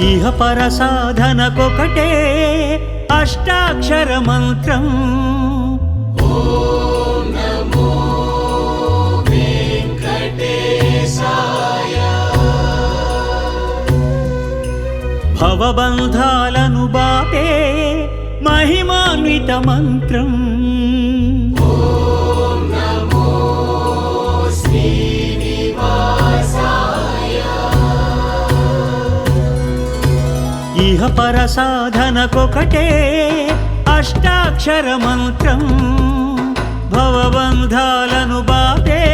ఇహ పర సాధనకొకటే అష్టాక్షర మంత్రం. ఓం నమో వెంకటేశాయ. భవబంధాలను బాపే మహిమాన్విత మంత్రం. ఓం నమో శ్రీనివాసాయ. ఇహ పర సాధనకొకటే అష్టాక్షర మంత్రం. భవబంధాలను బాపే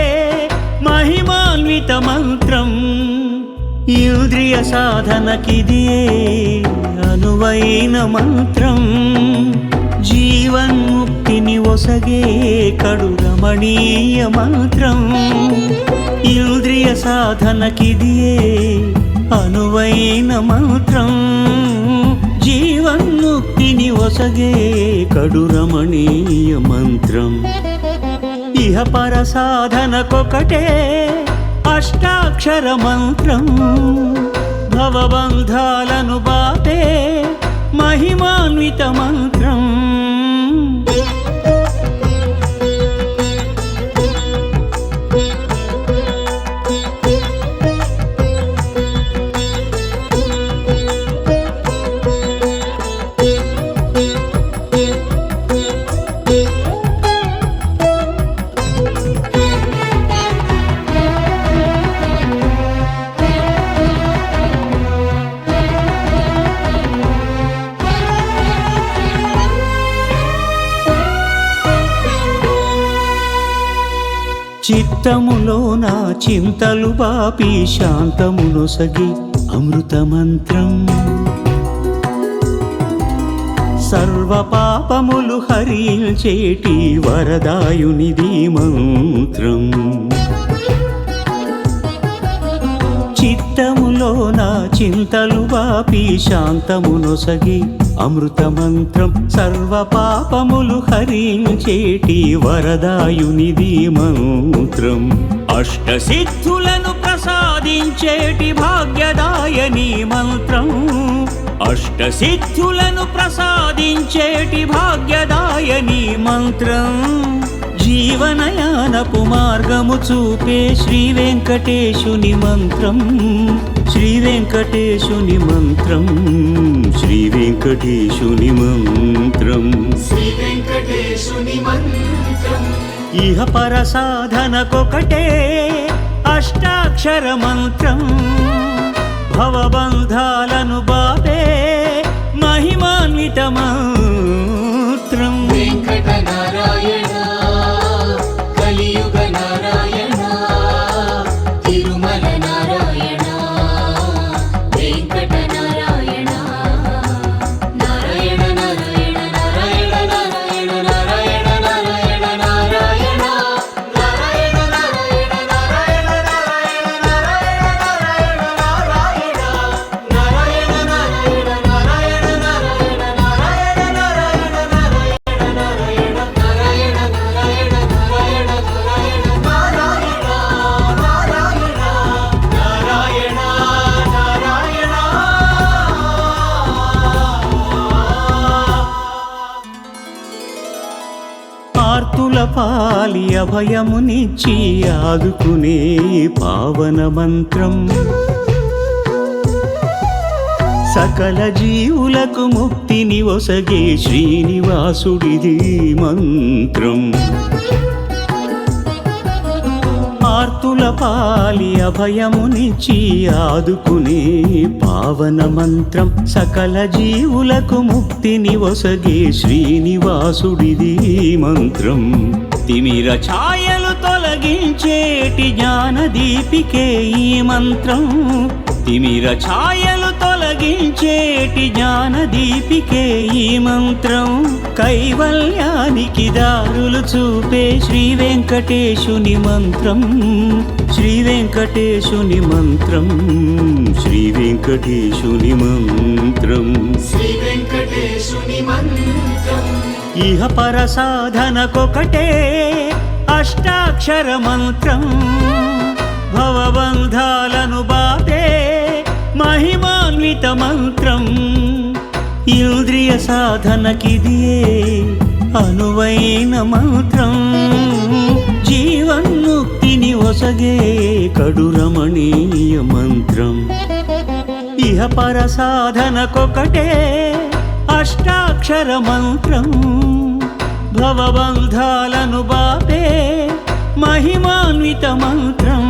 మహిమాన్విత మంత్రం. ఇంద్రియ సాధనకిదియే అనువైన మంత్రం. జీవన్ముక్తిని ఒసగే కడు రమణీయ మంత్రం. ఇంద్రియ సాధనకిదియే అనువైన మంత్రం. జీవన్ముక్తిని ఒసగే కడు రమణీయ మంత్రం. ఇహ పర సాధనకొకటే అష్టాక్షర మంత్రం. భవబంధాలను బాపే మహిమాన్విత మంత్రం. చిత్తములోన చింతలు బాపి శాంతమునొసగి అమృత మంత్రం. సర్వ పాపములు హరించేటి వరదాయునిది మంత్రం. చిత్తములోన చింతలు బాపి శాంతమునొసగి అమృత మంత్రం. సర్వ పాపములు హరించేటి వరదాయునిది మంత్రం. అష్టసిద్ధులను ప్రసాదించేటి భాగ్యదాయని మంత్రం. అష్టసిద్ధులను ప్రసాదించేటి భాగ్యదాయని మంత్రం. జీవనయానపు మార్గము చూపే శ్రీ వెంకటేశుని మంత్రం. శ్రీ వెంకటేశుని మంత్రం. శ్రీ వెంకటేశుని మంత్రం. శ్రీ వెంకటేశుని మంత్రం. ఇహ పర సాధనకొకటే అష్టాక్షర మంత్రం. భవబంధాలను బాపే మహిమాన్విత మంత్రం. వెంకట నారాయణ కలియుగ నారాయణ తిరుమల నారాయణ వెంకట నారాయణ. నారాయణ నారాయణ నారాయణ నారాయణ నారాయణ నారాయణ నారాయణ నారాయణ నారాయణ నారాయణ నారాయణ నారాయణ నారాయణ నారాయణ నారాయణ నారాయణ నారాయణ నారాయణ నారాయణ ఆర్తుల పాలి అభయమునిచ్చి ఆదుకునే పావన మంత్రం. సకల జీవులకు ముక్తిని ఒసగే శ్రీనివాసుడిది మంత్రం. ఆర్తుల పాలి అభయమునిచ్చి ఆదుకునే పావన మంత్రం. సకల జీవులకు ముక్తిని ఒసగే శ్రీనివాసుడిది మంత్రం. తిమిర ఛాయలు తొలగి తొలగించేటి జ్ఞానదీపికే ఈ మంత్రం తిమిర ఛాయలు తొలగించేటి జ్ఞానదీపికే ఈ మంత్రం కైవల్యానికి దారులు చూపే శ్రీ వెంకటేశుని మంత్రం శ్రీ వెంకటేశుని మంత్రం శ్రీ వెంకటేశుని మంత్రం శ్రీ వెంకటేశుని మంత్రం ఇహ పర సాధనకొకటే అష్టాక్షర మంత్రం భవబంధాలను బాపే మహిమాన్విత మంత్రం ఇంద్రియ సాధనకిదియే అనువైన మంత్రం జీవన్ముక్తిని ఒసగే కడురమణీయ మంత్రం ఇహ పర సాధనకొకటే అష్టాక్షర మంత్రం భవబంధాలను బాపే మహిమాన్విత మంత్రం